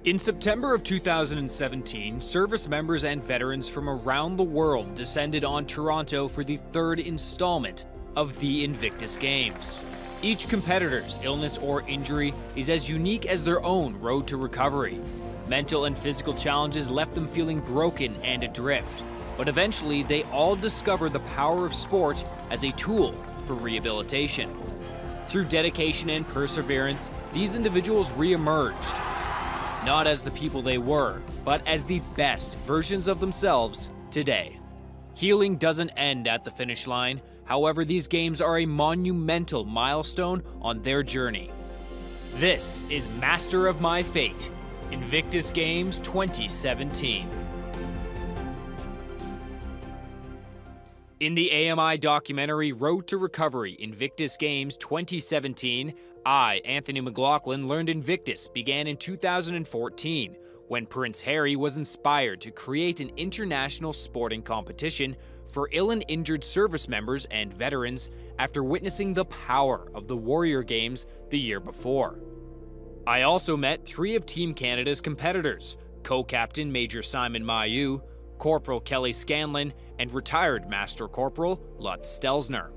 In September of 2017, service members and veterans from around the world descended on Toronto for the third installment of the Invictus Games. Each competitor's illness or injury is as unique as their own road to recovery. Mental and physical challenges left them feeling broken and adrift, but eventually they all discovered the power of sport as a tool for rehabilitation. Through dedication and perseverance, these individuals re-emerged. Not as the people they were, but as the best versions of themselves today. Healing doesn't end at the finish line. However, these games are a monumental milestone on their journey. This is Master of My Fate, Invictus Games 2017. In the AMI documentary Road to Recovery, Invictus Games 2017, Anthony McLachlan, learned Invictus began in 2014, when Prince Harry was inspired to create an international sporting competition for ill and injured service members and veterans after witnessing the power of the Warrior Games the year before. I also met 3 of Team Canada's competitors, co-captain Major Simon Mailloux, Corporal Kelly Scanlon, and retired Master Corporal Lutz Stelzner.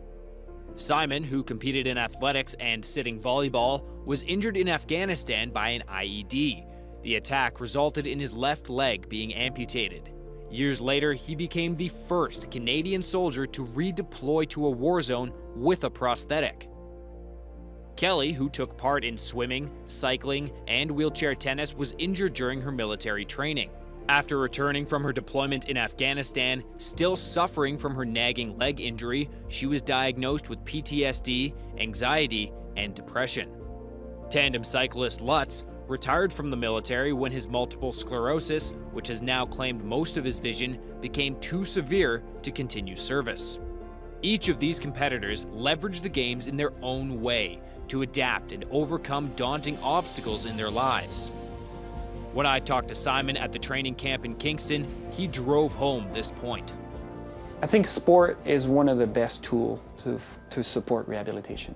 Simon, who competed in athletics and sitting volleyball, was injured in Afghanistan by an IED. The attack resulted in his left leg being amputated. Years later, he became the first Canadian soldier to redeploy to a war zone with a prosthetic. Kelly, who took part in swimming, cycling, and wheelchair tennis, was injured during her military training. After returning from her deployment in Afghanistan, still suffering from her nagging leg injury, she was diagnosed with PTSD, anxiety, and depression. Tandem cyclist Lutz retired from the military when his multiple sclerosis, which has now claimed most of his vision, became too severe to continue service. Each of these competitors leveraged the games in their own way to adapt and overcome daunting obstacles in their lives. When I talked to Simon at the training camp in Kingston, he drove home this point. I think sport is one of the best tools to support rehabilitation.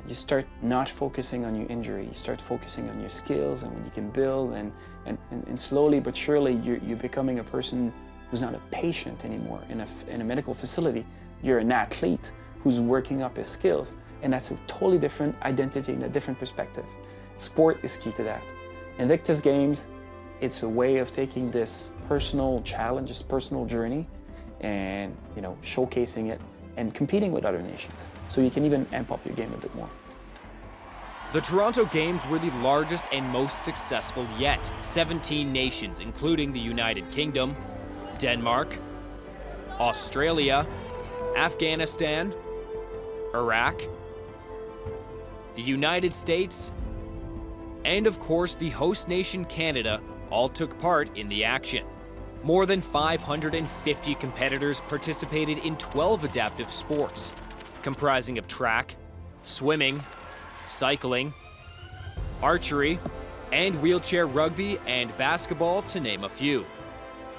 You start not focusing on your injury, you start focusing on your skills and what you can build, and slowly but surely you're becoming a person who's not a patient anymore in a medical facility. You're an athlete who's working up his skills, and that's a totally different identity and a different perspective. Sport is key to that. Invictus Games, it's a way of taking this personal challenge, this personal journey, and showcasing it and competing with other nations. So you can even amp up your game a bit more. The Toronto Games were the largest and most successful yet. 17 nations, including the United Kingdom, Denmark, Australia, Afghanistan, Iraq, the United States, and of course the host nation Canada all took part in the action. More than 550 competitors participated in 12 adaptive sports, comprising of track, swimming, cycling, archery, and wheelchair rugby and basketball, to name a few.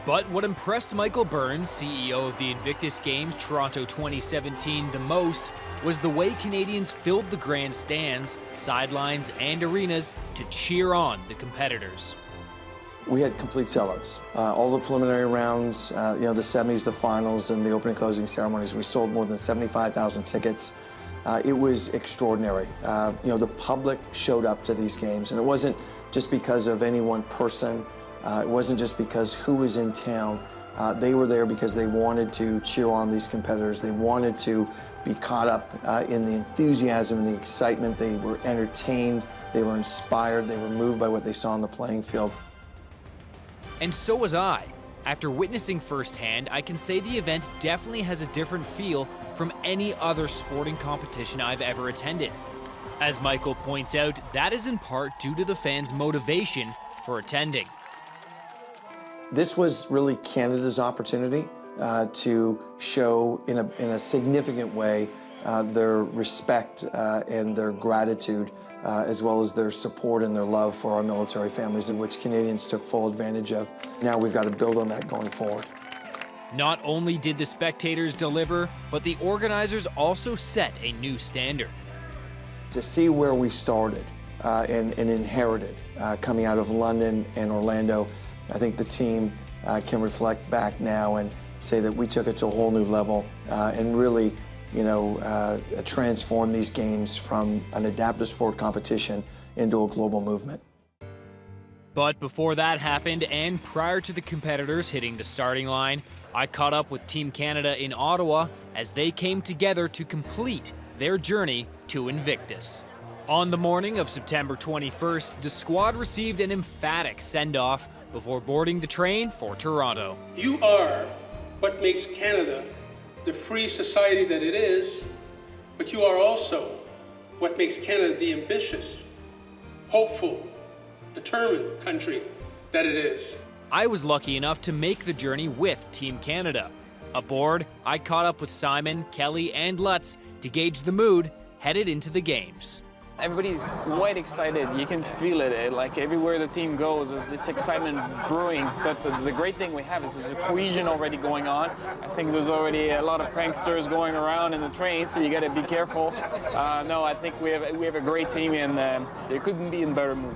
But what impressed Michael Burns, CEO of the Invictus Games Toronto 2017, the most was the way Canadians filled the grandstands, sidelines, and arenas to cheer on the competitors. We had complete sellouts. All the preliminary rounds, the semis, the finals, and the opening and closing ceremonies, we sold more than 75,000 tickets. It was extraordinary. The public showed up to these games, and it wasn't just because of any one person. It wasn't just because who was in town. They were there because they wanted to cheer on these competitors. They wanted to be caught up in the enthusiasm and the excitement. They were entertained, they were inspired, they were moved by what they saw on the playing field. And so was I. After witnessing firsthand, I can say the event definitely has a different feel from any other sporting competition I've ever attended. As Michael points out, that is in part due to the fans' motivation for attending. This was really Canada's opportunity to show in a significant way their respect and their gratitude, as well as their support and their love for our military families, in which Canadians took full advantage of. Now we've got to build on that going forward. Not only did the spectators deliver, but the organizers also set a new standard. To see where we started and inherited coming out of London and Orlando. I think the team can reflect back now and say that we took it to a whole new level and really, transform these games from an adaptive sport competition into a global movement. But before that happened, and prior to the competitors hitting the starting line, I caught up with Team Canada in Ottawa as they came together to complete their journey to Invictus. On the morning of September 21st, the squad received an emphatic send-off before boarding the train for Toronto. You are what makes Canada the free society that it is, but you are also what makes Canada the ambitious, hopeful, determined country that it is. I was lucky enough to make the journey with Team Canada. Aboard, I caught up with Simon, Kelly, and Lutz to gauge the mood headed into the games. Everybody's quite excited. You can feel it. Like everywhere the team goes, there's this excitement brewing. But the great thing we have is there's a cohesion already going on. I think there's already a lot of pranksters going around in the train, so you got to be careful. No, I think we have a great team, and they couldn't be in better mood.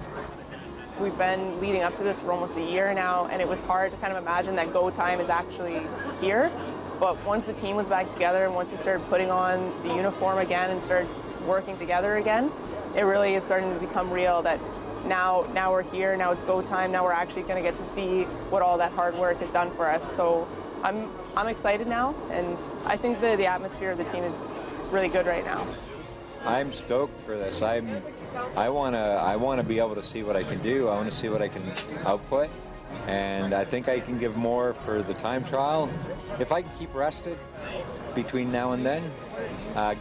We've been leading up to this for almost a year now, and it was hard to kind of imagine that go time is actually here. But once the team was back together and once we started putting on the uniform again and started working together again, it really is starting to become real that now we're here, now it's go time, now we're actually going to get to see what all that hard work has done for us. So I'm excited now, and I think the atmosphere of the team is really good right now. I'm stoked for this. I want to be able to see what I can do. I want to see what I can output, and I think I can give more for the time trial. If I can keep rested between now and then,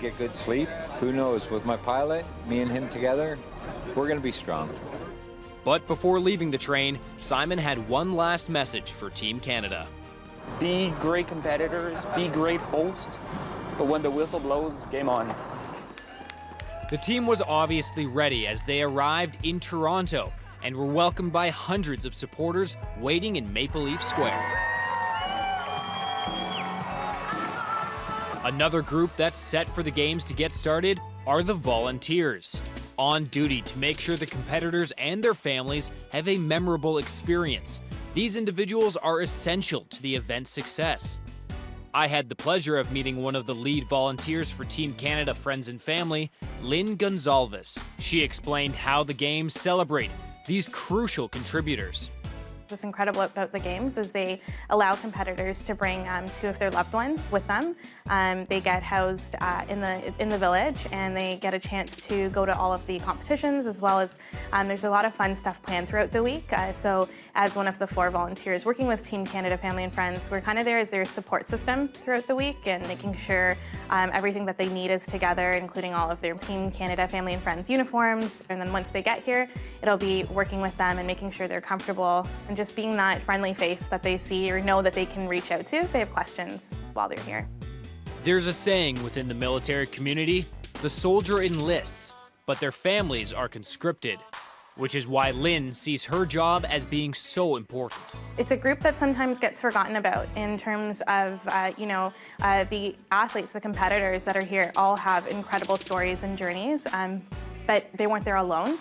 get good sleep, who knows, with my pilot, me and him together, we're going to be strong. But before leaving the train, Simon had one last message for Team Canada. Be great competitors, be great hosts, but when the whistle blows, game on. The team was obviously ready as they arrived in Toronto and were welcomed by hundreds of supporters waiting in Maple Leaf Square. Another group that's set for the games to get started are the volunteers, on duty to make sure the competitors and their families have a memorable experience. These individuals are essential to the event's success. I had the pleasure of meeting one of the lead volunteers for Team Canada Friends and Family, Lynn Gonzalez. She explained how the games celebrate these crucial contributors. What's incredible about the games is they allow competitors to bring two of their loved ones with them. They get housed in the village, and they get a chance to go to all of the competitions, as well as there's a lot of fun stuff planned throughout the week. So as one of the 4 volunteers working with Team Canada Family and Friends, we're kind of there as their support system throughout the week and making sure everything that they need is together, including all of their Team Canada Family and Friends uniforms. And then once they get here, it'll be working with them and making sure they're comfortable and just being that friendly face that they see or know that they can reach out to if they have questions while they're here. There's a saying within the military community, the soldier enlists, but their families are conscripted, which is why Lynn sees her job as being so important. It's a group that sometimes gets forgotten about in terms of, the athletes, the competitors that are here all have incredible stories and journeys, but they weren't there alone.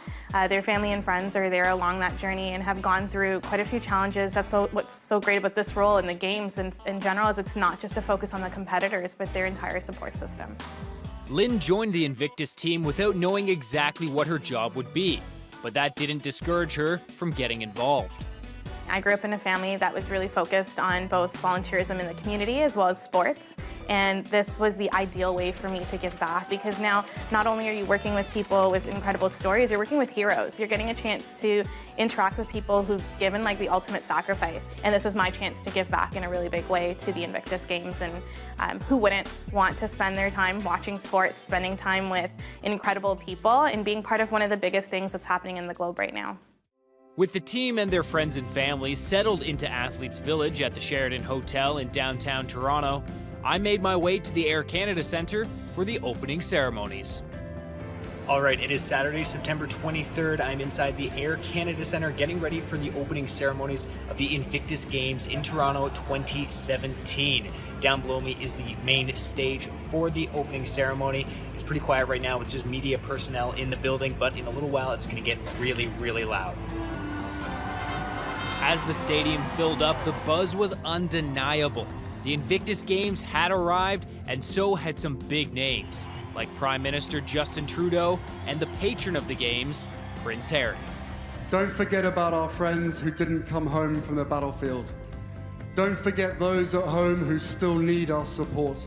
Their family and friends are there along that journey and have gone through quite a few challenges. That's what's so great about this role in the games in general is it's not just a focus on the competitors, but their entire support system. Lynn joined the Invictus team without knowing exactly what her job would be, but that didn't discourage her from getting involved. I grew up in a family that was really focused on both volunteerism in the community as well as sports, and this was the ideal way for me to give back because now not only are you working with people with incredible stories, you're working with heroes. You're getting a chance to interact with people who've given like the ultimate sacrifice, and this was my chance to give back in a really big way to the Invictus Games. And who wouldn't want to spend their time watching sports, spending time with incredible people, and being part of one of the biggest things that's happening in the globe right now. With the team and their friends and families settled into Athletes Village at the Sheraton Hotel in downtown Toronto, I made my way to the Air Canada Centre for the opening ceremonies. All right, it is Saturday, September 23rd. I'm inside the Air Canada Centre getting ready for the opening ceremonies of the Invictus Games in Toronto 2017. Down below me is the main stage for the opening ceremony. It's pretty quiet right now with just media personnel in the building, but in a little while it's going to get really, really loud. As the stadium filled up, the buzz was undeniable. The Invictus Games had arrived, and so had some big names, like Prime Minister Justin Trudeau and the patron of the Games, Prince Harry. Don't forget about our friends who didn't come home from the battlefield. Don't forget those at home who still need our support.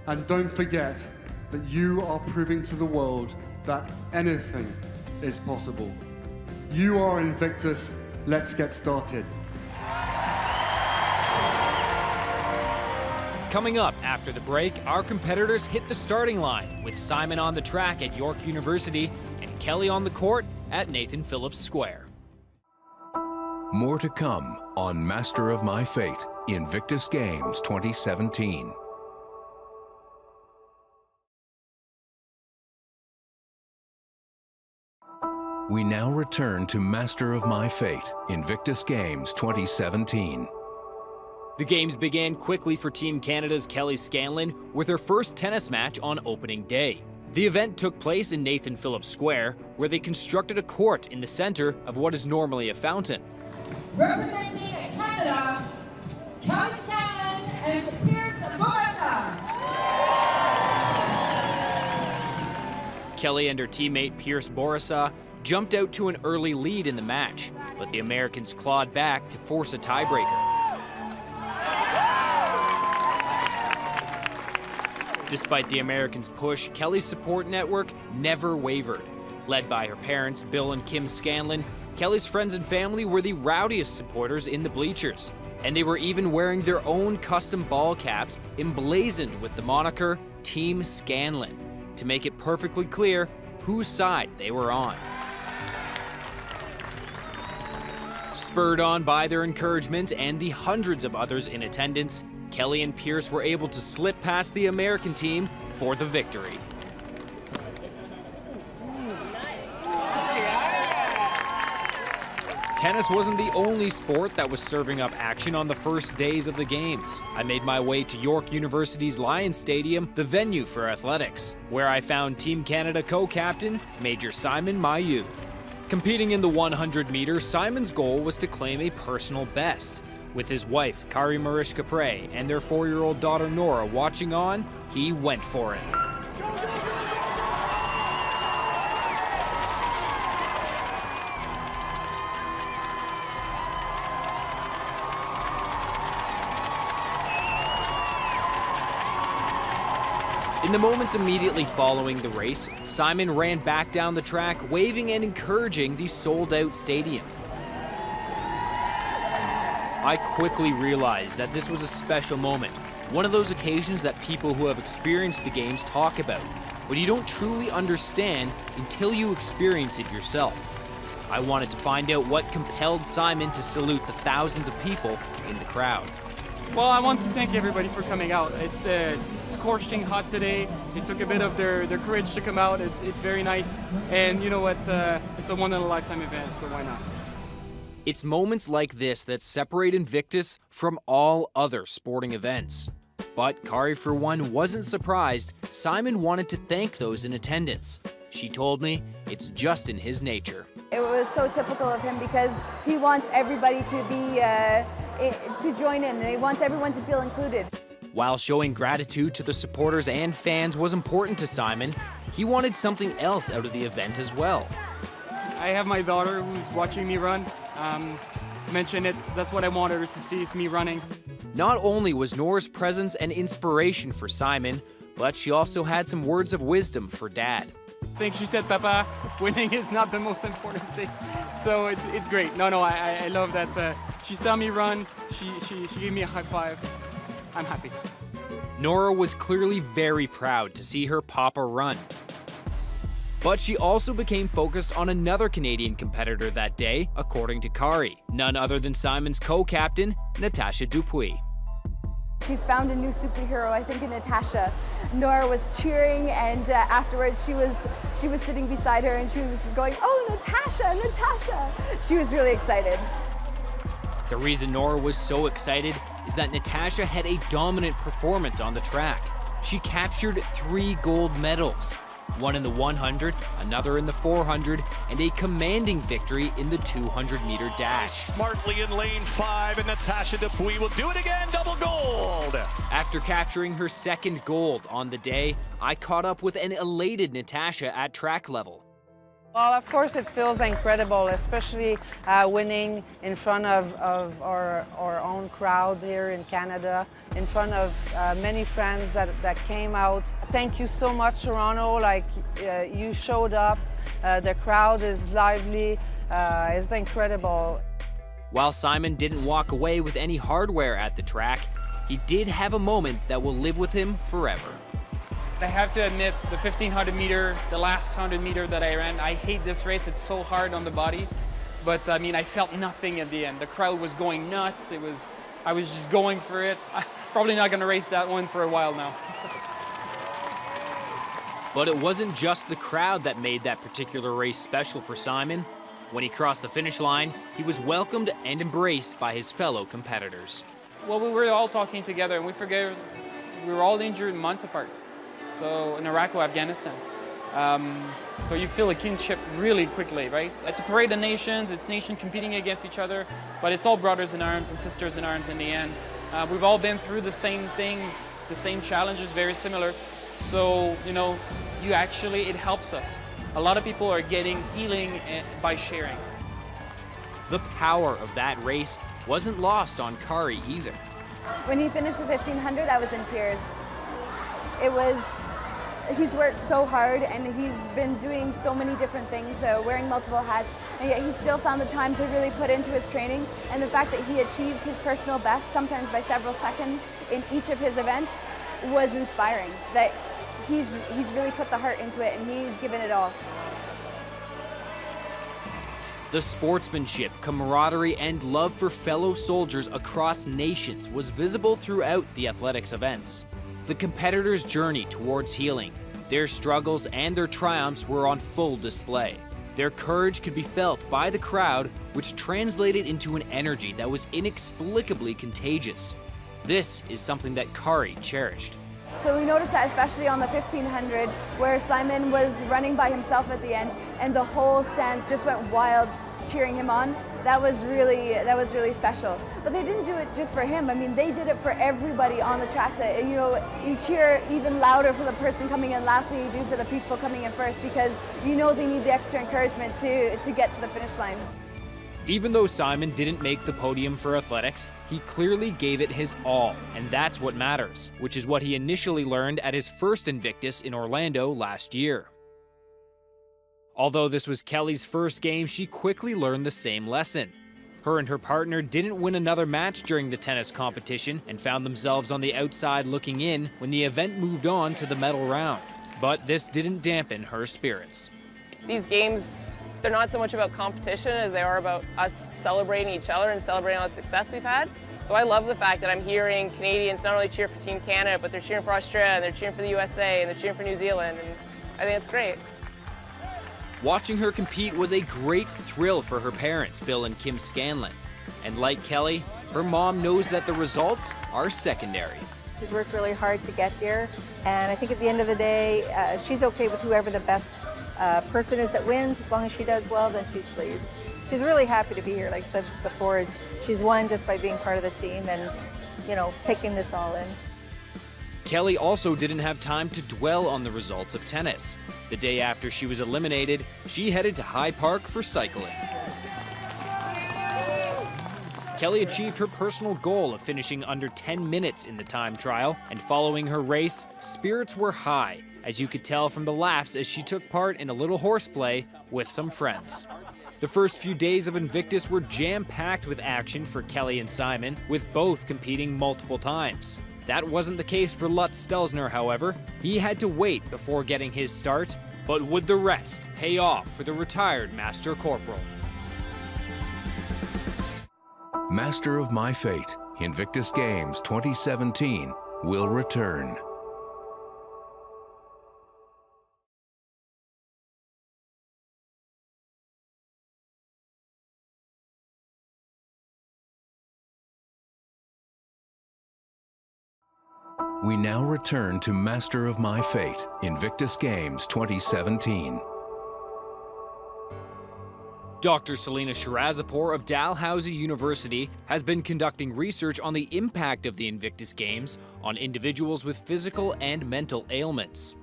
And don't forget that you are proving to the world that anything is possible. You are Invictus. Let's get started. Coming up after the break, our competitors hit the starting line with Simon on the track at York University and Kelly on the court at Nathan Phillips Square. More to come on Master of My Fate, Invictus Games 2017. We now return to Master of My Fate, Invictus Games 2017. The games began quickly for Team Canada's Kelly Scanlon with her first tennis match on opening day. The event took place in Nathan Phillips Square, where they constructed a court in the center of what is normally a fountain. Representing Canada, Kelly Scanlon and Pierce Bourassa. Kelly and her teammate Pierce Bourassa jumped out to an early lead in the match, but the Americans clawed back to force a tiebreaker. Despite the Americans' push, Kelly's support network never wavered. Led by her parents, Bill and Kim Scanlon, Kelly's friends and family were the rowdiest supporters in the bleachers. And they were even wearing their own custom ball caps emblazoned with the moniker Team Scanlon, to make it perfectly clear whose side they were on. Spurred on by their encouragement and the hundreds of others in attendance, Kelly and Pierce were able to slip past the American team for the victory. Tennis wasn't the only sport that was serving up action on the first days of the games. I made my way to York University's Lions Stadium, the venue for athletics, where I found Team Canada co-captain Major Simon Mailloux. Competing in the 100 meters, Simon's goal was to claim a personal best. With his wife, Kari Marish-Capre, and their 4-year-old daughter, Nora, watching on, he went for it. In the moments immediately following the race, Simon ran back down the track, waving and encouraging the sold-out stadium. I quickly realized that this was a special moment, one of those occasions that people who have experienced the games talk about, but you don't truly understand until you experience it yourself. I wanted to find out what compelled Simon to salute the thousands of people in the crowd. Well, I want to thank everybody for coming out. It's scorching hot today. It took a bit of their courage to come out. It's very nice, and you know what? It's a one-in-a-lifetime event, so why not? It's moments like this that separate Invictus from all other sporting events. But Kari, for one, wasn't surprised. Simon wanted to thank those in attendance. She told me it's just in his nature. It was so typical of him because he wants everybody to be to join in, and he wants everyone to feel included. While showing gratitude to the supporters and fans was important to Simon, he wanted something else out of the event as well. I have my daughter who's watching me run. Mentioned it, that's what I wanted her to see, is me running. Not only was Nora's presence an inspiration for Simon, but she also had some words of wisdom for Dad. I think she said, Papa, winning is not the most important thing. So it's great. No, I love that. She saw me run, she gave me a high five. I'm happy. Nora was clearly very proud to see her papa run. But she also became focused on another Canadian competitor that day, according to Kari, none other than Simon's co-captain, Natasha Dupuis. She's found a new superhero, I think, in Natasha. Nora was cheering, and afterwards she was sitting beside her and she was going, "Oh, Natasha, Natasha!" She was really excited. The reason Nora was so excited is that Natasha had a dominant performance on the track. She captured 3 gold medals, one in the 100, another in the 400, and a commanding victory in the 200-meter dash. Smartly in lane 5, and Natasha Dupuis will do it again, double gold! After capturing her 2nd gold on the day, I caught up with an elated Natasha at track level. Well, of course it feels incredible, especially winning in front of our own crowd here in Canada, in front of many friends that came out. Thank you so much, Toronto. Like, you showed up, the crowd is lively, it's incredible. While Simon didn't walk away with any hardware at the track, he did have a moment that will live with him forever. I have to admit, the 1500 meter, the last 100 meter that I ran, I hate this race. It's so hard on the body. But I mean, I felt nothing at the end. The crowd was going nuts. I was just going for it. I'm probably not going to race that one for a while now. But it wasn't just the crowd that made that particular race special for Simon. When he crossed the finish line, he was welcomed and embraced by his fellow competitors. Well, we were all talking together, and we forget we were all injured months apart. So in Iraq or Afghanistan. So you feel a kinship really quickly, right? It's a parade of nations, it's nations competing against each other, but it's all brothers in arms and sisters in arms in the end. We've all been through the same things, the same challenges, very similar. So, you know, it helps us. A lot of people are getting healing by sharing. The power of that race wasn't lost on Kari either. When he finished the 1500, I was in tears. He's worked so hard and he's been doing so many different things, wearing multiple hats, and yet he still found the time to really put into his training. And the fact that he achieved his personal best, sometimes by several seconds, in each of his events was inspiring. That he's really put the heart into it and he's given it all. The sportsmanship, camaraderie, and love for fellow soldiers across nations was visible throughout the athletics events. The competitors' journey towards healing, their struggles and their triumphs were on full display. Their courage could be felt by the crowd, which translated into an energy that was inexplicably contagious. This is something that Kari cherished. So we noticed that especially on the 1500, where Simon was running by himself at the end and the whole stands just went wild cheering him on. That was really special. But they didn't do it just for him. I mean, they did it for everybody on the track. That, you know, you cheer even louder for the person coming in last than you do for the people coming in first, because you know they need the extra encouragement to get to the finish line. Even though Simon didn't make the podium for athletics, he clearly gave it his all, and that's what matters, which is what he initially learned at his first Invictus in Orlando last year. Although this was Kelly's first game, she quickly learned the same lesson. Her and her partner didn't win another match during the tennis competition and found themselves on the outside looking in when the event moved on to the medal round. But this didn't dampen her spirits. These games, they're not so much about competition as they are about us celebrating each other and celebrating all the success we've had. So I love the fact that I'm hearing Canadians not only cheer for Team Canada, but they're cheering for Australia, and they're cheering for the USA, and they're cheering for New Zealand, and I think it's great. Watching her compete was a great thrill for her parents, Bill and Kim Scanlon. And like Kelly, her mom knows that the results are secondary. She's worked really hard to get here, and I think at the end of the day, she's okay with whoever the best person is that wins. As long as she does well, then she's pleased. She's really happy to be here. Like I said before, she's won just by being part of the team and, you know, taking this all in. Kelly also didn't have time to dwell on the results of tennis. The day after she was eliminated, she headed to High Park for cycling. Kelly achieved her personal goal of finishing under 10 minutes in the time trial, and following her race, spirits were high, as you could tell from the laughs as she took part in a little horseplay with some friends. The first few days of Invictus were jam-packed with action for Kelly and Simon, with both competing multiple times. That wasn't the case for Lutz Stelzner, however. He had to wait before getting his start, but would the rest pay off for the retired Master Corporal? Master of My Fate, Invictus Games 2017 will return. We now return to Master of My Fate, Invictus Games 2017. Dr. Selina Shirazapur of Dalhousie University has been conducting research on the impact of the Invictus Games on individuals with physical and mental ailments.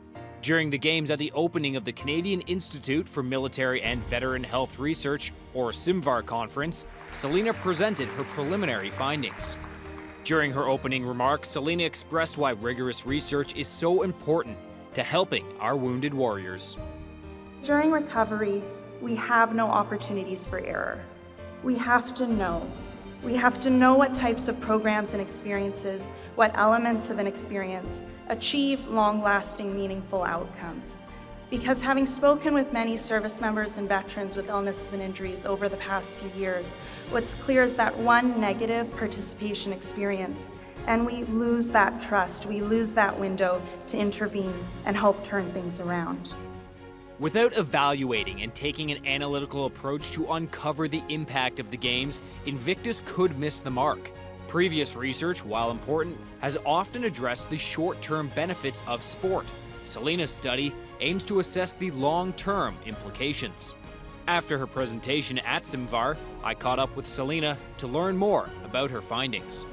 During the Games at the opening of the Canadian Institute for Military and Veteran Health Research, or CIMVAR conference, Selina presented her preliminary findings. During her opening remarks, Selina expressed why rigorous research is so important to helping our wounded warriors. During recovery, we have no opportunities for error. We have to know. We have to know what types of programs and experiences, what elements of an experience achieve long-lasting, meaningful outcomes. Because having spoken with many service members and veterans with illnesses and injuries over the past few years, what's clear is that one negative participation experience, and we lose that trust, we lose that window to intervene and help turn things around. Without evaluating and taking an analytical approach to uncover the impact of the Games, Invictus could miss the mark. Previous research, while important, has often addressed the short-term benefits of sport. Selina's study aims to assess the long-term implications. After her presentation at CIMVAR, I caught up with Selina to learn more about her findings.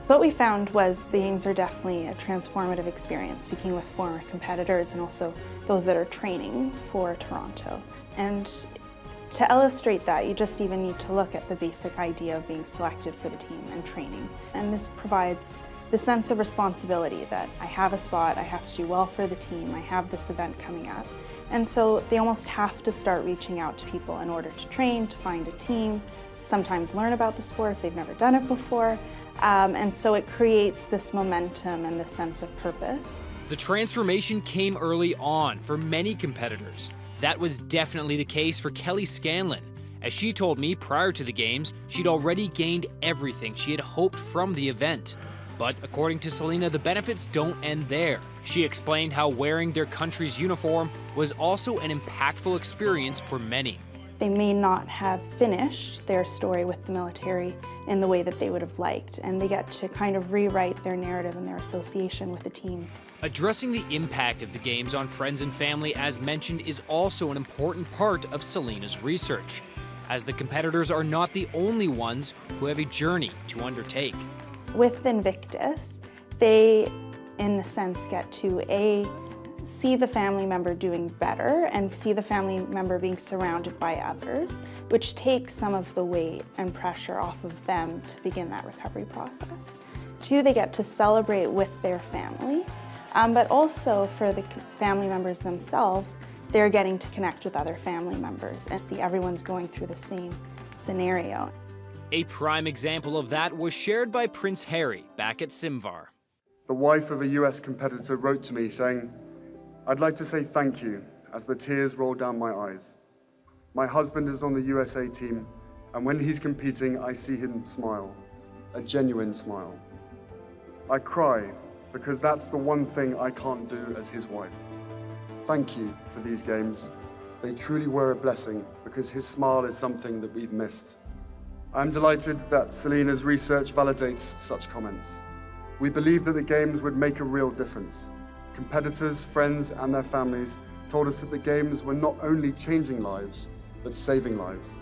What we found was the Games are definitely a transformative experience, speaking with former competitors and also those that are training for Toronto. And to illustrate that, you just even need to look at the basic idea of being selected for the team and training. And this provides the sense of responsibility that I have a spot, I have to do well for the team, I have this event coming up. And so they almost have to start reaching out to people in order to train, to find a team, sometimes learn about the sport if they've never done it before. And so it creates this momentum and this sense of purpose. The transformation came early on for many competitors. That was definitely the case for Kelly Scanlon. As she told me prior to the Games, she'd already gained everything she had hoped from the event. But according to Selina, the benefits don't end there. She explained how wearing their country's uniform was also an impactful experience for many. They may not have finished their story with the military in the way that they would have liked, and they get to kind of rewrite their narrative and their association with the team. Addressing the impact of the Games on friends and family, as mentioned, is also an important part of Selina's research, as the competitors are not the only ones who have a journey to undertake. With Invictus, they, in a sense, get to see the family member doing better and see the family member being surrounded by others, which takes some of the weight and pressure off of them to begin that recovery process. Two, they get to celebrate with their family, but also for the family members themselves, they're getting to connect with other family members and see everyone's going through the same scenario. A prime example of that was shared by Prince Harry back at CIMVAR. The wife of a US competitor wrote to me saying, "I'd like to say thank you," as the tears rolled down my eyes. "My husband is on the USA team, and when he's competing, I see him smile, a genuine smile. I cry because that's the one thing I can't do as his wife. Thank you for these Games. They truly were a blessing because his smile is something that we've missed." I'm delighted that Selina's research validates such comments. We believe that the Games would make a real difference. Competitors, friends, and their families told us that the Games were not only changing lives, but saving lives.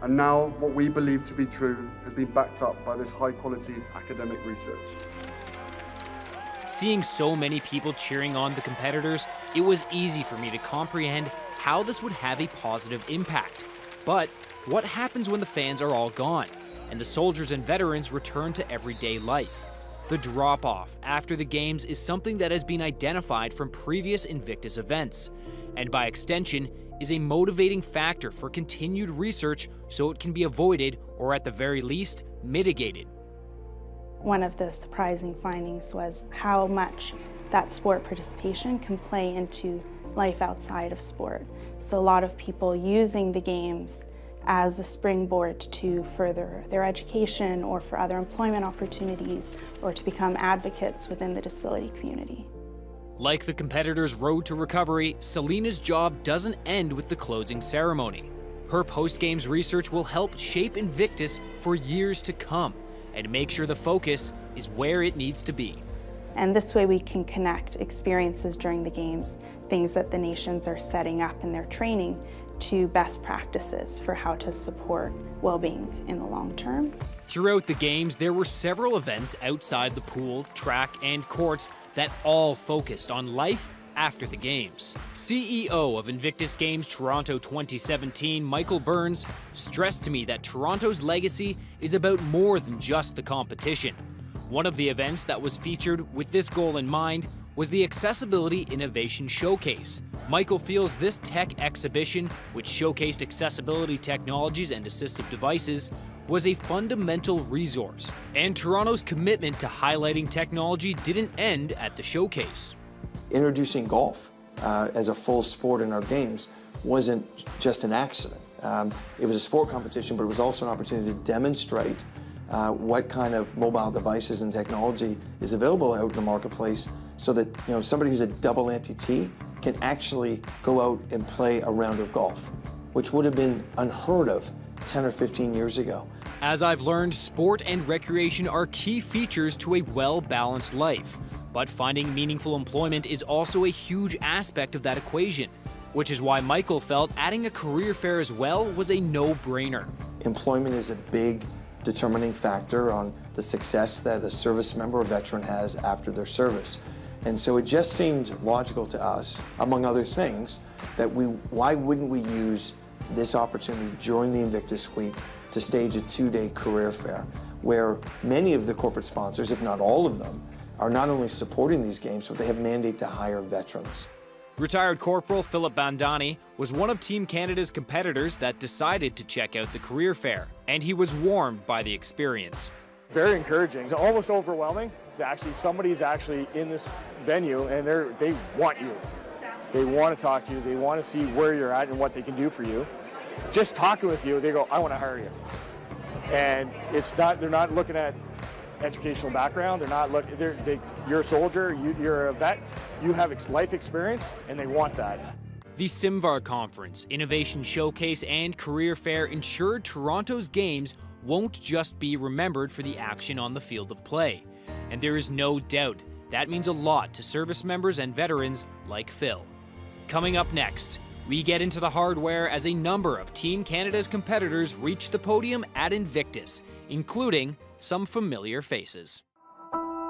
And now, what we believe to be true has been backed up by this high-quality academic research. Seeing so many people cheering on the competitors, it was easy for me to comprehend how this would have a positive impact. But what happens when the fans are all gone and the soldiers and veterans return to everyday life? The drop-off after the Games is something that has been identified from previous Invictus events, and by extension is a motivating factor for continued research so it can be avoided or at the very least mitigated. One of the surprising findings was how much that sport participation can play into life outside of sport. So a lot of people using the Games as a springboard to further their education or for other employment opportunities or to become advocates within the disability community. Like the competitors' road to recovery, Selena's job doesn't end with the closing ceremony. Her post-games research will help shape Invictus for years to come and make sure the focus is where it needs to be. And this way we can connect experiences during the games, things that the nations are setting up in their training, to best practices for how to support well-being in the long term. Throughout the games, there were several events outside the pool, track, and courts that all focused on life after the games. CEO of Invictus Games Toronto 2017, Michael Burns, stressed to me that Toronto's legacy is about more than just the competition. One of the events that was featured with this goal in mind was the Accessibility Innovation Showcase. Michael feels this tech exhibition, which showcased accessibility technologies and assistive devices, was a fundamental resource, and Toronto's commitment to highlighting technology didn't end at the showcase. Introducing golf as a full sport in our games wasn't just an accident. It was a sport competition, but it was also an opportunity to demonstrate what kind of mobile devices and technology is available out in the marketplace, so that somebody who's a double amputee can actually go out and play a round of golf, which would have been unheard of 10 or 15 years ago. As I've learned, sport and recreation are key features to a well-balanced life, but finding meaningful employment is also a huge aspect of that equation, which is why Michael felt adding a career fair as well was a no-brainer. Employment is a big determining factor on the success that a service member or veteran has after their service. And so it just seemed logical to us, among other things, that why wouldn't we use this opportunity during the Invictus Week to stage a 2-day career fair, where many of the corporate sponsors, if not all of them, are not only supporting these games, but they have mandate to hire veterans. Retired Corporal Philip Bandani was one of Team Canada's competitors that decided to check out the career fair, and he was warmed by the experience. Very encouraging. It's almost overwhelming. Somebody's actually in this venue and they want you. They want to talk to you. They want to see where you're at and what they can do for you. Just talking with you, they go, I want to hire you. And they're not looking at educational background. They're not looking, you're a soldier, you're a vet, you have life experience, and they want that. The Simvar Conference, Innovation Showcase, and Career Fair ensured Toronto's games won't just be remembered for the action on the field of play. And there is no doubt that means a lot to service members and veterans like Phil. Coming up next, we get into the hardware as a number of Team Canada's competitors reach the podium at Invictus, including some familiar faces.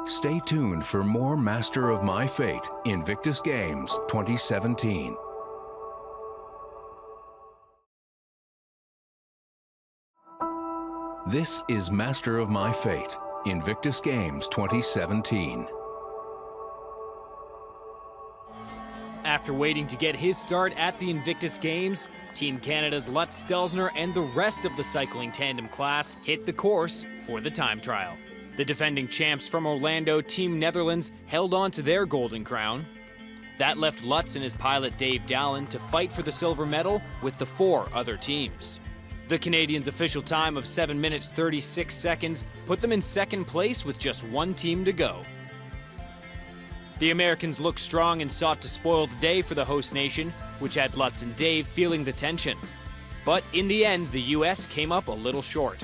Stay tuned for more Master of My Fate, Invictus Games 2017. This is Master of My Fate, Invictus Games 2017. After waiting to get his start at the Invictus Games, Team Canada's Lutz Stelzner and the rest of the cycling tandem class hit the course for the time trial. The defending champs from Orlando, Team Netherlands, held on to their golden crown. That left Lutz and his pilot Dave Dallin to fight for the silver medal with the 4 other teams. The Canadians' official time of 7 minutes 36 seconds put them in second place with just 1 team to go. The Americans looked strong and sought to spoil the day for the host nation, which had Lutz and Dave feeling the tension. But in the end, the US came up a little short.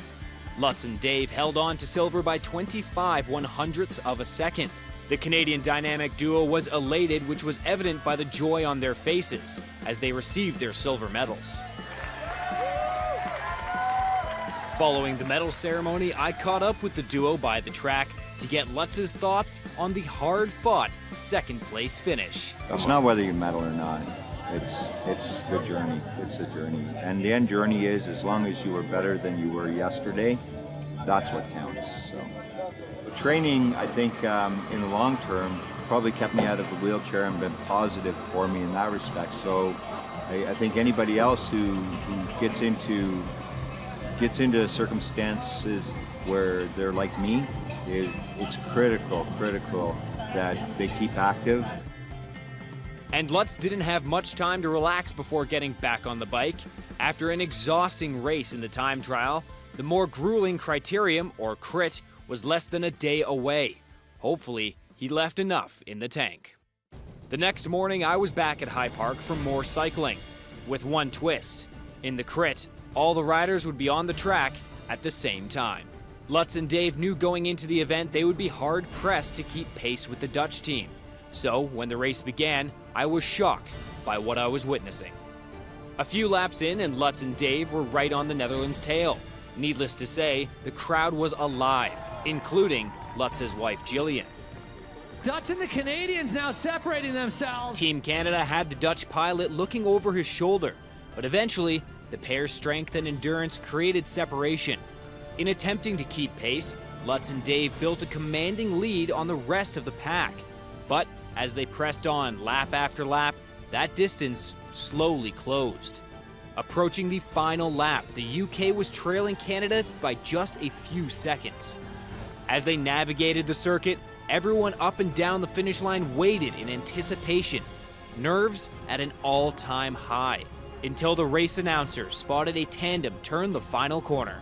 Lutz and Dave held on to silver by 25/100ths of a second. The Canadian dynamic duo was elated, which was evident by the joy on their faces as they received their silver medals. Following the medal ceremony, I caught up with the duo by the track to get Lutz's thoughts on the hard-fought second-place finish. It's not whether you medal or not. It's the journey. It's the journey. And the end journey is, as long as you were better than you were yesterday, that's what counts. So, training, I think, in the long term, probably kept me out of the wheelchair and been positive for me in that respect. So, I think anybody else who gets into circumstances where they're like me, it's critical that they keep active. And Lutz didn't have much time to relax before getting back on the bike. After an exhausting race in the time trial, the more grueling criterium, or crit, was less than a day away. Hopefully, he left enough in the tank. The next morning, I was back at High Park for more cycling, with one twist. In the crit, all the riders would be on the track at the same time. Lutz and Dave knew going into the event they would be hard-pressed to keep pace with the Dutch team. So, when the race began, I was shocked by what I was witnessing. A few laps in and Lutz and Dave were right on the Netherlands' tail. Needless to say, the crowd was alive, including Lutz's wife Jillian. Dutch and the Canadians now separating themselves. Team Canada had the Dutch pilot looking over his shoulder, but eventually, the pair's strength and endurance created separation. In attempting to keep pace, Lutz and Dave built a commanding lead on the rest of the pack. But as they pressed on lap after lap, that distance slowly closed. Approaching the final lap, the UK was trailing Canada by just a few seconds. As they navigated the circuit, everyone up and down the finish line waited in anticipation, nerves at an all-time high, until the race announcer spotted a tandem turn the final corner.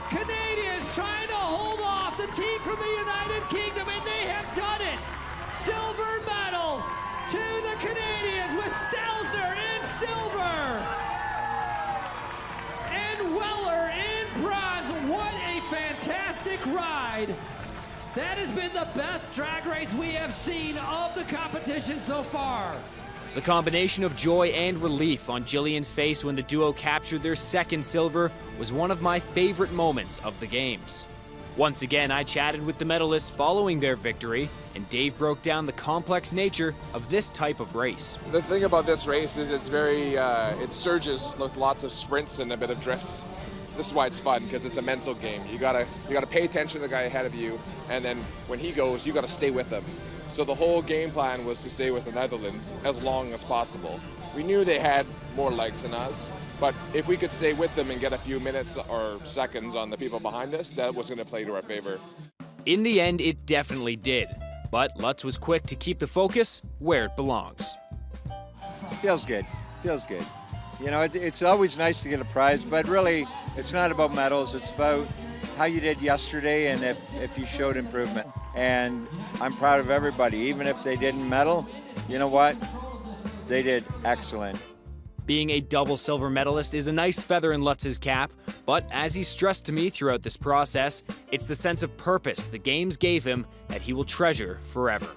Canadians trying to hold off the team from the United Kingdom, and they have done it. Silver medal to the Canadians with Stelzner in silver and Weller in bronze. What a fantastic ride. That has been the best drag race we have seen of the competition so far. The combination of joy and relief on Jillian's face when the duo captured their second silver was one of my favorite moments of the Games. Once again, I chatted with the medalists following their victory, and Dave broke down the complex nature of this type of race. The thing about this race is it surges with lots of sprints and a bit of drifts. This is why it's fun, because it's a mental game. You gotta pay attention to the guy ahead of you, and then when he goes, you gotta stay with him. So the whole game plan was to stay with the Netherlands as long as possible. We knew they had more legs than us, but if we could stay with them and get a few minutes or seconds on the people behind us, that was gonna play to our favor. In the end, it definitely did, but Lutz was quick to keep the focus where it belongs. Feels good, feels good. You know, it's always nice to get a prize, but really, it's not about medals, it's about how you did yesterday and if you showed improvement. And I'm proud of everybody. Even if they didn't medal, you know what? They did excellent. Being a double silver medalist is a nice feather in Lutz's cap, but as he stressed to me throughout this process, it's the sense of purpose the Games gave him that he will treasure forever.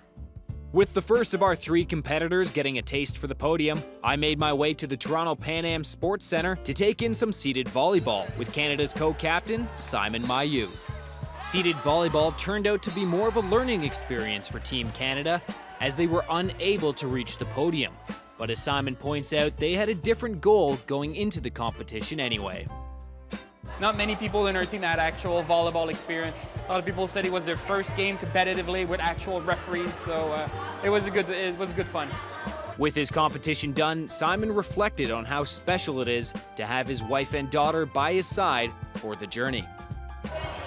With the first of our 3 competitors getting a taste for the podium, I made my way to the Toronto Pan Am Sports Centre to take in some seated volleyball with Canada's co-captain, Simon Mailloux. Seated volleyball turned out to be more of a learning experience for Team Canada, as they were unable to reach the podium. But as Simon points out, they had a different goal going into the competition anyway. Not many people in our team had actual volleyball experience. A lot of people said it was their first game competitively with actual referees, so it was a good fun. With his competition done, Simon reflected on how special it is to have his wife and daughter by his side for the journey.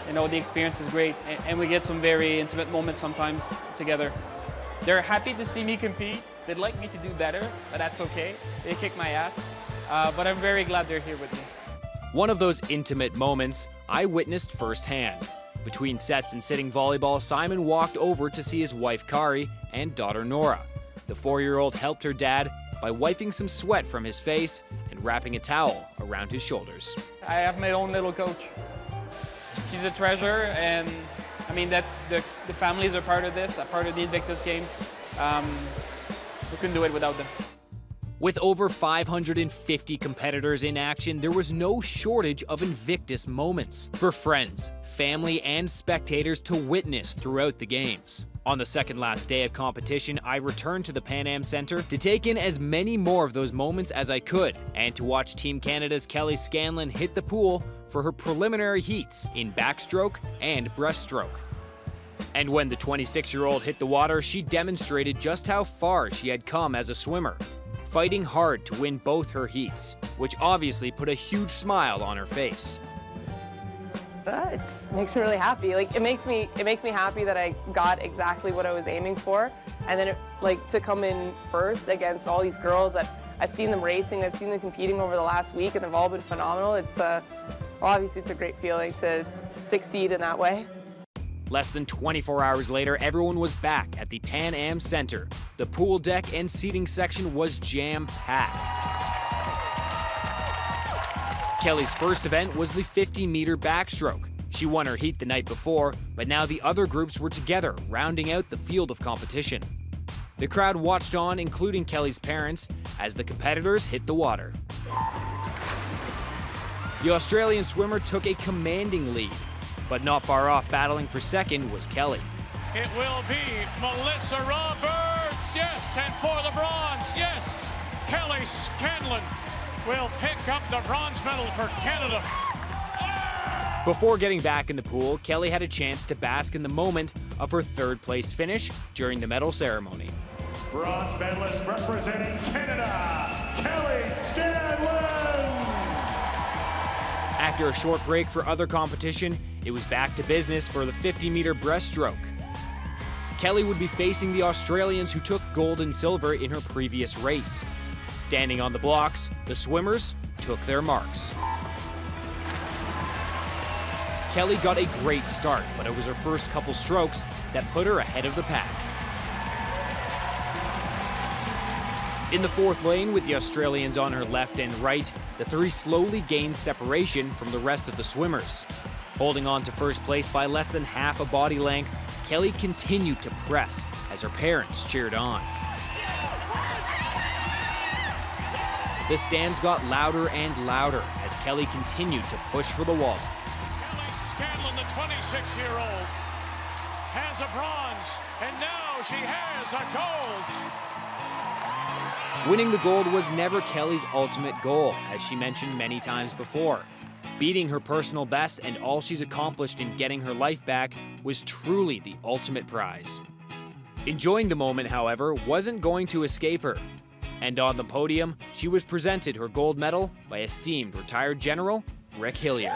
You know, the experience is great, and we get some very intimate moments sometimes together. They're happy to see me compete. They'd like me to do better, but that's okay. They kick my ass, but I'm very glad they're here with me. One of those intimate moments I witnessed firsthand. Between sets and sitting volleyball, Simon walked over to see his wife Kari and daughter Nora. The 4-year-old helped her dad by wiping some sweat from his face and wrapping a towel around his shoulders. I have my own little coach. She's a treasure, and I mean that the families are part of this, a part of the Invictus Games. We couldn't do it without them. With over 550 competitors in action, there was no shortage of Invictus moments for friends, family, and spectators to witness throughout the Games. On the second last day of competition, I returned to the Pan Am Centre to take in as many more of those moments as I could, and to watch Team Canada's Kelly Scanlon hit the pool for her preliminary heats in backstroke and breaststroke. And when the 26-year-old hit the water, she demonstrated just how far she had come as a swimmer, fighting hard to win both her heats, which obviously put a huge smile on her face. It just makes me really happy. Like it makes me happy that I got exactly what I was aiming for, and then to come in first against all these girls that I've seen them racing, I've seen them competing over the last week, and they've all been phenomenal. Obviously it's a great feeling to succeed in that way. Less than 24 hours later, everyone was back at the Pan Am Center. The pool deck and seating section was jam-packed. Kelly's first event was the 50-meter backstroke. She won her heat the night before, but now the other groups were together, rounding out the field of competition. The crowd watched on, including Kelly's parents, as the competitors hit the water. The Australian swimmer took a commanding lead, but not far off battling for second was Kelly. It will be Melissa Roberts, yes, and for the bronze, yes, Kelly Scanlon will pick up the bronze medal for Canada. Before getting back in the pool, Kelly had a chance to bask in the moment of her third-place finish during the medal ceremony. Bronze medalist representing Canada, Kelly Scanlon! After a short break for other competition, it was back to business for the 50-meter breaststroke. Kelly would be facing the Australians who took gold and silver in her previous race. Standing on the blocks, the swimmers took their marks. Kelly got a great start, but it was her first couple strokes that put her ahead of the pack. In the fourth lane, with the Australians on her left and right, the three slowly gained separation from the rest of the swimmers. Holding on to first place by less than half a body length, Kelly continued to press as her parents cheered on. The stands got louder and louder as Kelly continued to push for the wall. Kelly Scanlon, the 26-year-old, has a bronze, and now she has a gold. Winning the gold was never Kelly's ultimate goal, as she mentioned many times before. Beating her personal best and all she's accomplished in getting her life back was truly the ultimate prize. Enjoying the moment, however, wasn't going to escape her. And on the podium, she was presented her gold medal by esteemed retired General Rick Hillier.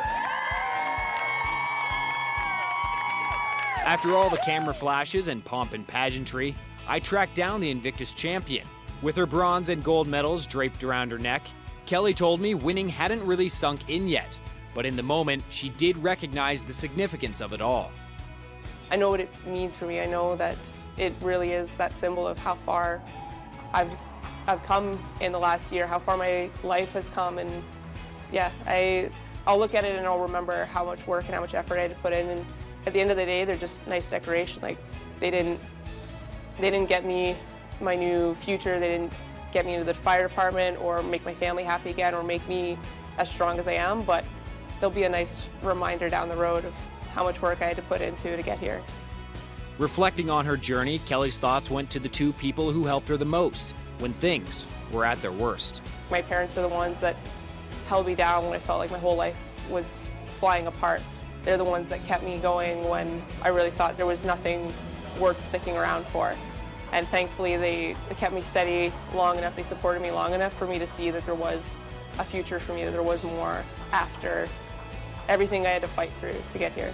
After all the camera flashes and pomp and pageantry, I tracked down the Invictus champion. With her bronze and gold medals draped around her neck, Kelly told me winning hadn't really sunk in yet, but in the moment, she did recognize the significance of it all. I know what it means for me. I know that it really is that symbol of how far I've come in the last year, how far my life has come, and yeah, I'll look at it and I'll remember how much work and how much effort I had to put in, and at the end of the day, they're just nice decoration. Like, they didn't get me my new future, they didn't get me into the fire department or make my family happy again or make me as strong as I am, but they'll be a nice reminder down the road of how much work I had to put into to get here. Reflecting on her journey, Kelly's thoughts went to the two people who helped her the most when things were at their worst. My parents were the ones that held me down when I felt like my whole life was flying apart. They're the ones that kept me going when I really thought there was nothing worth sticking around for. And thankfully, they kept me steady long enough, they supported me long enough for me to see that there was a future for me, that there was more after everything I had to fight through to get here.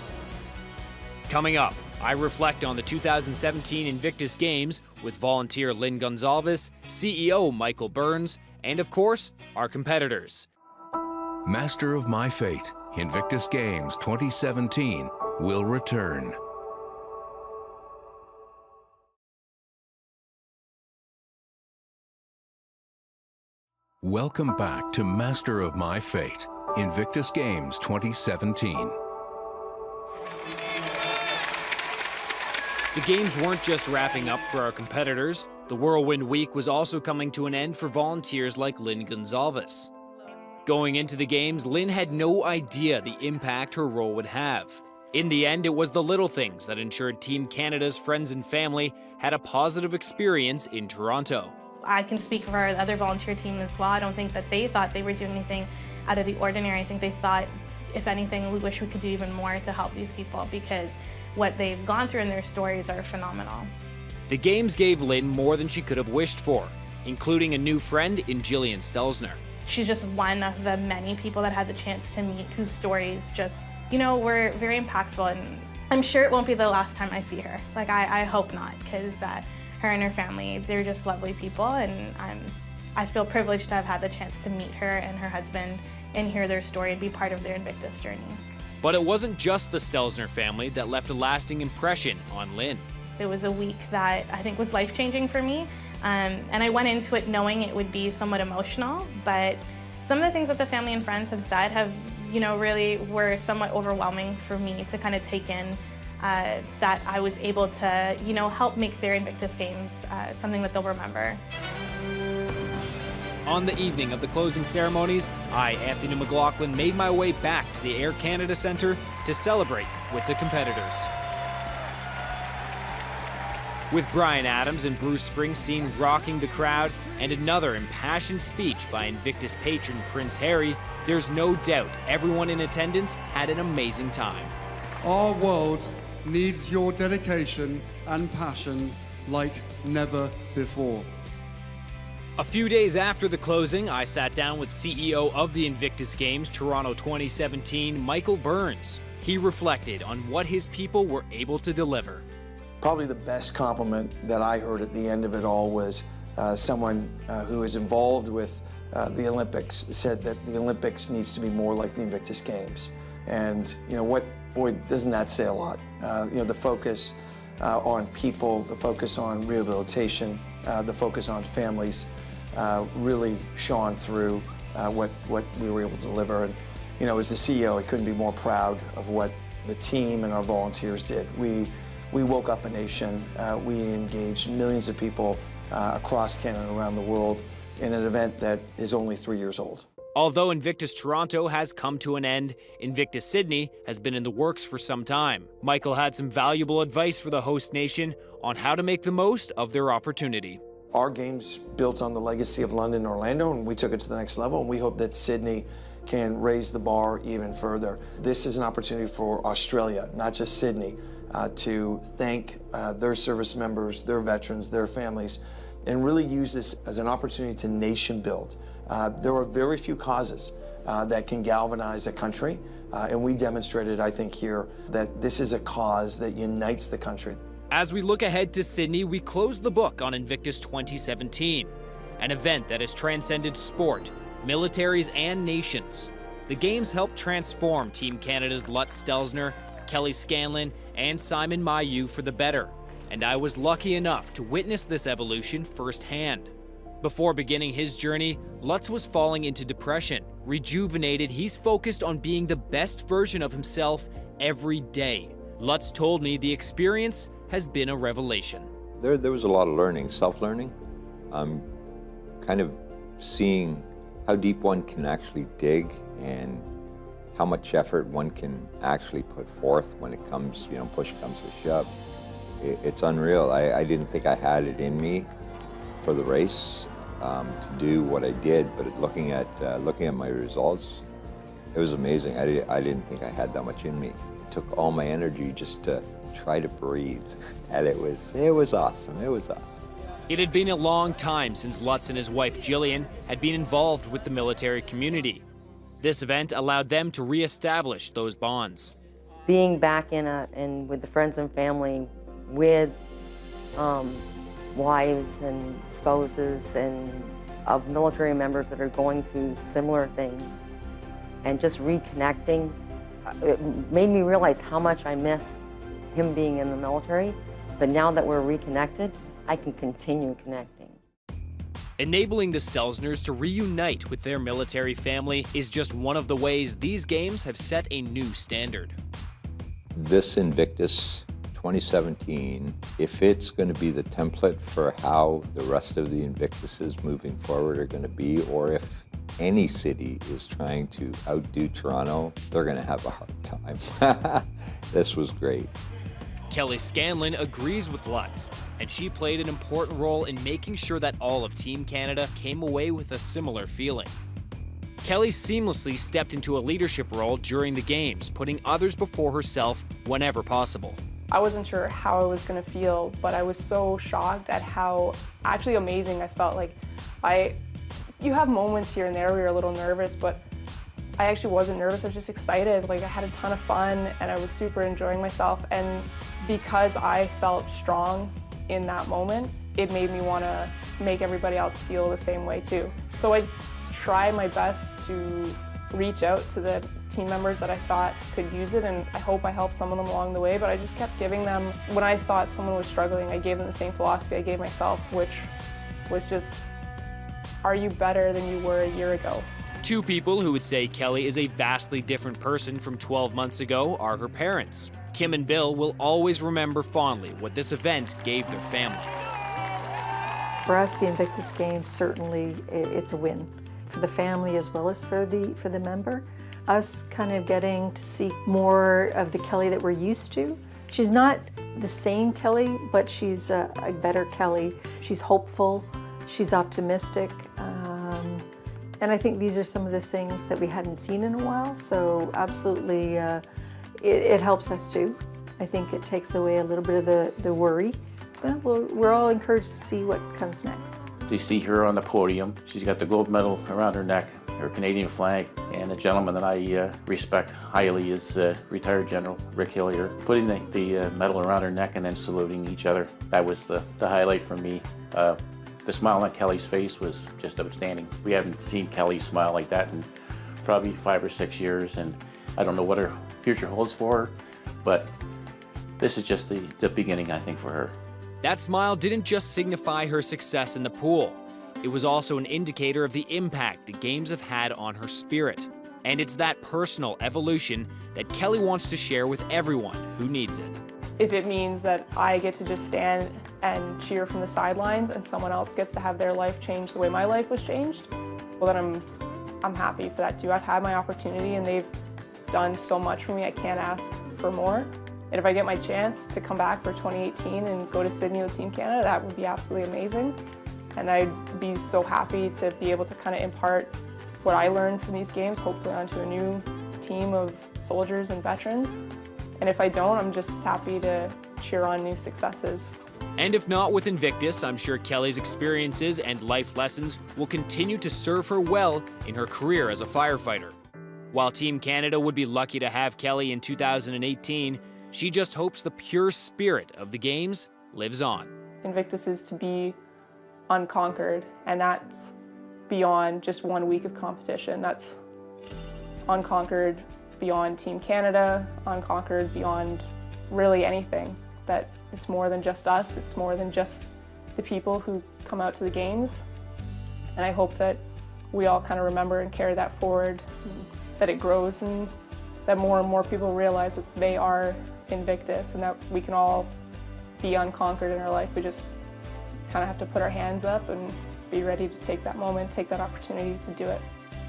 Coming up, I reflect on the 2017 Invictus Games with volunteer Lynn Gonzalez, CEO Michael Burns, and of course, our competitors. Master of My Fate, Invictus Games 2017 will return. Welcome back to Master of My Fate, Invictus Games 2017. The games weren't just wrapping up for our competitors. The Whirlwind Week was also coming to an end for volunteers like Lynn Gonzalez. Going into the games, Lynn had no idea the impact her role would have. In the end, it was the little things that ensured Team Canada's friends and family had a positive experience in Toronto. I can speak for our other volunteer team as well. I don't think that they thought they were doing anything out of the ordinary. I think they thought, if anything, we wish we could do even more to help these people, because what they've gone through in their stories are phenomenal. The games gave Lynn more than she could have wished for, including a new friend in Jillian Stelzner. She's just one of the many people that had the chance to meet whose stories just, were very impactful, and I'm sure it won't be the last time I see her. Like, I hope not, because her and her family, they're just lovely people, and I'm I feel privileged to have had the chance to meet her and her husband and hear their story and be part of their Invictus journey. But it wasn't just the Stelzner family that left a lasting impression on Lynn. It was a week that I think was life-changing for me, and I went into it knowing it would be somewhat emotional, but some of the things that the family and friends have said have, really were somewhat overwhelming for me to kind of take in, that I was able to, help make their Invictus Games something that they'll remember. On the evening of the closing ceremonies, I, Anthony McLachlan, made my way back to the Air Canada Centre to celebrate with the competitors. With Bryan Adams and Bruce Springsteen rocking the crowd and another impassioned speech by Invictus patron Prince Harry, there's no doubt everyone in attendance had an amazing time. Our world needs your dedication and passion like never before. A few days after the closing, I sat down with CEO of the Invictus Games Toronto 2017, Michael Burns. He reflected on what his people were able to deliver. Probably the best compliment that I heard at the end of it all was someone who is involved with the Olympics said that the Olympics needs to be more like the Invictus Games. And boy, doesn't that say a lot? The focus on people, the focus on rehabilitation, the focus on families really shone through what we were able to deliver. And as the CEO, I couldn't be more proud of what the team and our volunteers did. We woke up a nation. We engaged millions of people across Canada and around the world in an event that is only 3 years old. Although Invictus Toronto has come to an end, Invictus Sydney has been in the works for some time. Michael had some valuable advice for the host nation on how to make the most of their opportunity. Our games built on the legacy of London and Orlando, and we took it to the next level, and we hope that Sydney can raise the bar even further. This is an opportunity for Australia, not just Sydney, to thank their service members, their veterans, their families, and really use this as an opportunity to nation build. There are very few causes that can galvanize a country, and we demonstrated, I think, here that this is a cause that unites the country. As we look ahead to Sydney, we close the book on Invictus 2017, an event that has transcended sport, militaries, and nations. The Games helped transform Team Canada's Lutz Stelzner, Kelly Scanlon, and Simon Mailloux for the better, and I was lucky enough to witness this evolution firsthand. Before beginning his journey, Lutz was falling into depression. Rejuvenated, he's focused on being the best version of himself every day. Lutz told me the experience has been a revelation. There was a lot of learning, self-learning. Kind of seeing how deep one can actually dig and how much effort one can actually put forth when it comes, push comes to shove. It's unreal. I didn't think I had it in me for the race to do what I did, but looking at my results, it was amazing. I didn't think I had that much in me. It took all my energy just to try to breathe, and it was awesome. It was awesome. It had been a long time since Lutz and his wife Jillian had been involved with the military community. This event allowed them to reestablish those bonds. Being back in with the friends and family, with wives and spouses and of military members that are going through similar things, and just reconnecting, it made me realize how much I miss him being in the military. But now that we're reconnected, I can continue connecting. Enabling the Stelzners to reunite with their military family is just one of the ways these games have set a new standard. This Invictus 2017, if it's going to be the template for how the rest of the Invictuses moving forward are going to be, or if any city is trying to outdo Toronto, they're going to have a hard time. This was great. Kelly Scanlon agrees with Lutz, and she played an important role in making sure that all of Team Canada came away with a similar feeling. Kelly seamlessly stepped into a leadership role during the games, putting others before herself whenever possible. I wasn't sure how I was going to feel, but I was so shocked at how actually amazing I felt. Like, you have moments here and there where you're a little nervous, but I actually wasn't nervous. I was just excited. Like, I had a ton of fun and I was super enjoying myself. And because I felt strong in that moment, it made me want to make everybody else feel the same way too. So I try my best to reach out to the team members that I thought could use it, and I hope I helped some of them along the way, but I just kept giving them, when I thought someone was struggling, I gave them the same philosophy I gave myself, which was just, are you better than you were a year ago? Two people who would say Kelly is a vastly different person from 12 months ago are her parents. Kim and Bill will always remember fondly what this event gave their family. For us, the Invictus Games, certainly it's a win for the family as well as for the member. Us kind of getting to see more of the Kelly that we're used to. She's not the same Kelly, but she's a better Kelly. She's hopeful, she's optimistic, and I think these are some of the things that we hadn't seen in a while, so absolutely it helps us too. I think it takes away a little bit of the worry. But we're all encouraged to see what comes next. To see her on the podium, she's got the gold medal around her neck, her Canadian flag, and a gentleman that I respect highly is retired General Rick Hillier, putting the medal around her neck and then saluting each other. That was the highlight for me. The smile on Kelly's face was just outstanding. We haven't seen Kelly smile like that in probably 5 or 6 years, and I don't know what her future holds for her, but this is just the beginning, I think, for her. That smile didn't just signify her success in the pool. It was also an indicator of the impact the games have had on her spirit. And it's that personal evolution that Kelly wants to share with everyone who needs it. If it means that I get to just stand and cheer from the sidelines and someone else gets to have their life changed the way my life was changed, well then I'm happy for that too. I've had my opportunity and they've done so much for me, I can't ask for more. And if I get my chance to come back for 2018 and go to Sydney with Team Canada, that would be absolutely amazing. And I'd be so happy to be able to kind of impart what I learned from these games, hopefully onto a new team of soldiers and veterans. And if I don't, I'm just as happy to cheer on new successes. And if not with Invictus, I'm sure Kelly's experiences and life lessons will continue to serve her well in her career as a firefighter. While Team Canada would be lucky to have Kelly in 2018, she just hopes the pure spirit of the games lives on. Invictus is to be unconquered, and that's beyond just 1 week of competition. That's unconquered beyond Team Canada, unconquered beyond really anything. That it's more than just us, it's more than just the people who come out to the games. And I hope that we all kind of remember and carry that forward, that it grows and that more and more people realize that they are Invictus and that we can all be unconquered in our life. We just kind of have to put our hands up and be ready to take that moment, take that opportunity to do it.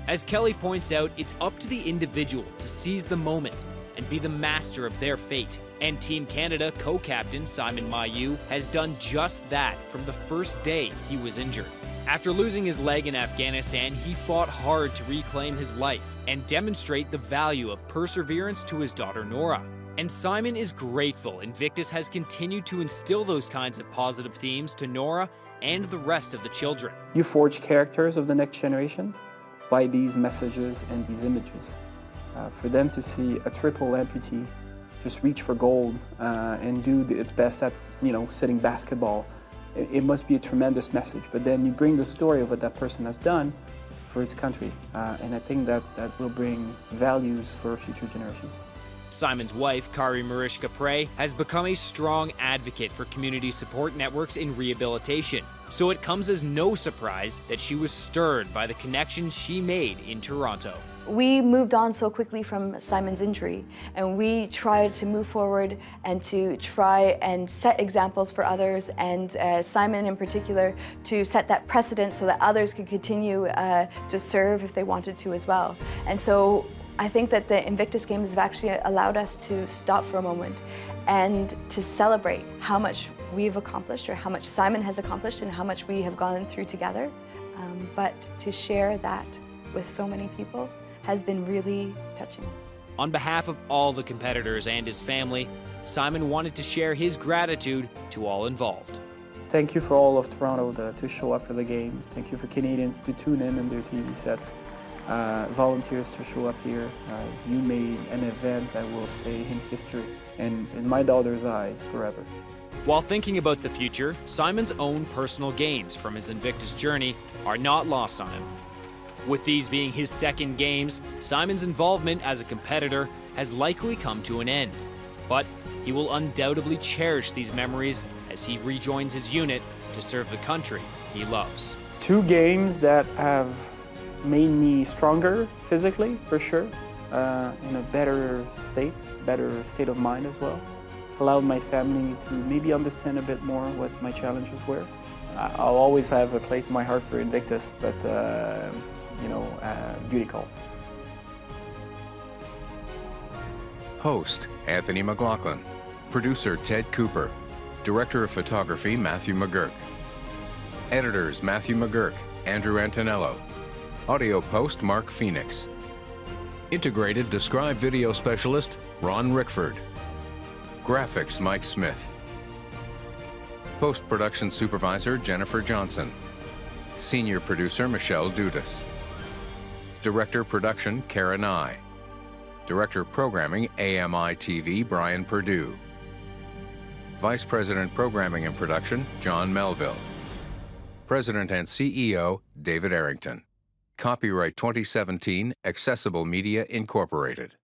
As Kelly points out, it's up to the individual to seize the moment and be the master of their fate. And Team Canada co-captain Simon Mailloux has done just that from the first day he was injured. After losing his leg in Afghanistan, he fought hard to reclaim his life and demonstrate the value of perseverance to his daughter Nora. And Simon is grateful Invictus has continued to instill those kinds of positive themes to Nora and the rest of the children. You forge characters of the next generation by these messages and these images. For them to see a triple amputee just reach for gold and do its best at, setting basketball, it must be a tremendous message. But then you bring the story of what that person has done for its country, and I think that will bring values for future generations. Simon's wife, Kari Marish-Capre, has become a strong advocate for community support networks in rehabilitation. So it comes as no surprise that she was stirred by the connections she made in Toronto. We moved on so quickly from Simon's injury, and we tried to move forward and to try and set examples for others, and Simon in particular, to set that precedent so that others could continue to serve if they wanted to as well. And so I think that the Invictus Games have actually allowed us to stop for a moment and to celebrate how much we've accomplished, or how much Simon has accomplished and how much we have gone through together. But to share that with so many people has been really touching. On behalf of all the competitors and his family, Simon wanted to share his gratitude to all involved. Thank you for all of Toronto to show up for the games. Thank you for Canadians to tune in on their TV sets. volunteers to show up here. You made an event that will stay in history and in my daughter's eyes forever. While thinking about the future, Simon's own personal gains from his Invictus journey are not lost on him. With these being his second games, Simon's involvement as a competitor has likely come to an end. But he will undoubtedly cherish these memories as he rejoins his unit to serve the country he loves. 2 games that have made me stronger physically, for sure, in a better state of mind as well. Allowed my family to maybe understand a bit more what my challenges were. I'll always have a place in my heart for Invictus, but duty calls. Host, Anthony McLachlan. Producer, Ted Cooper. Director of Photography, Matthew McGurk. Editors, Matthew McGurk, Andrew Antonello. Audio post, Mark Phoenix. Integrated Describe Video Specialist, Ron Rickford. Graphics, Mike Smith. Post-Production Supervisor, Jennifer Johnson. Senior Producer, Michelle Dudas. Director Production, Kara Nye. Director Programming, AMI TV, Brian Perdue. Vice President Programming and Production, John Melville. President and CEO, David Arrington. Copyright 2017, Accessible Media Incorporated.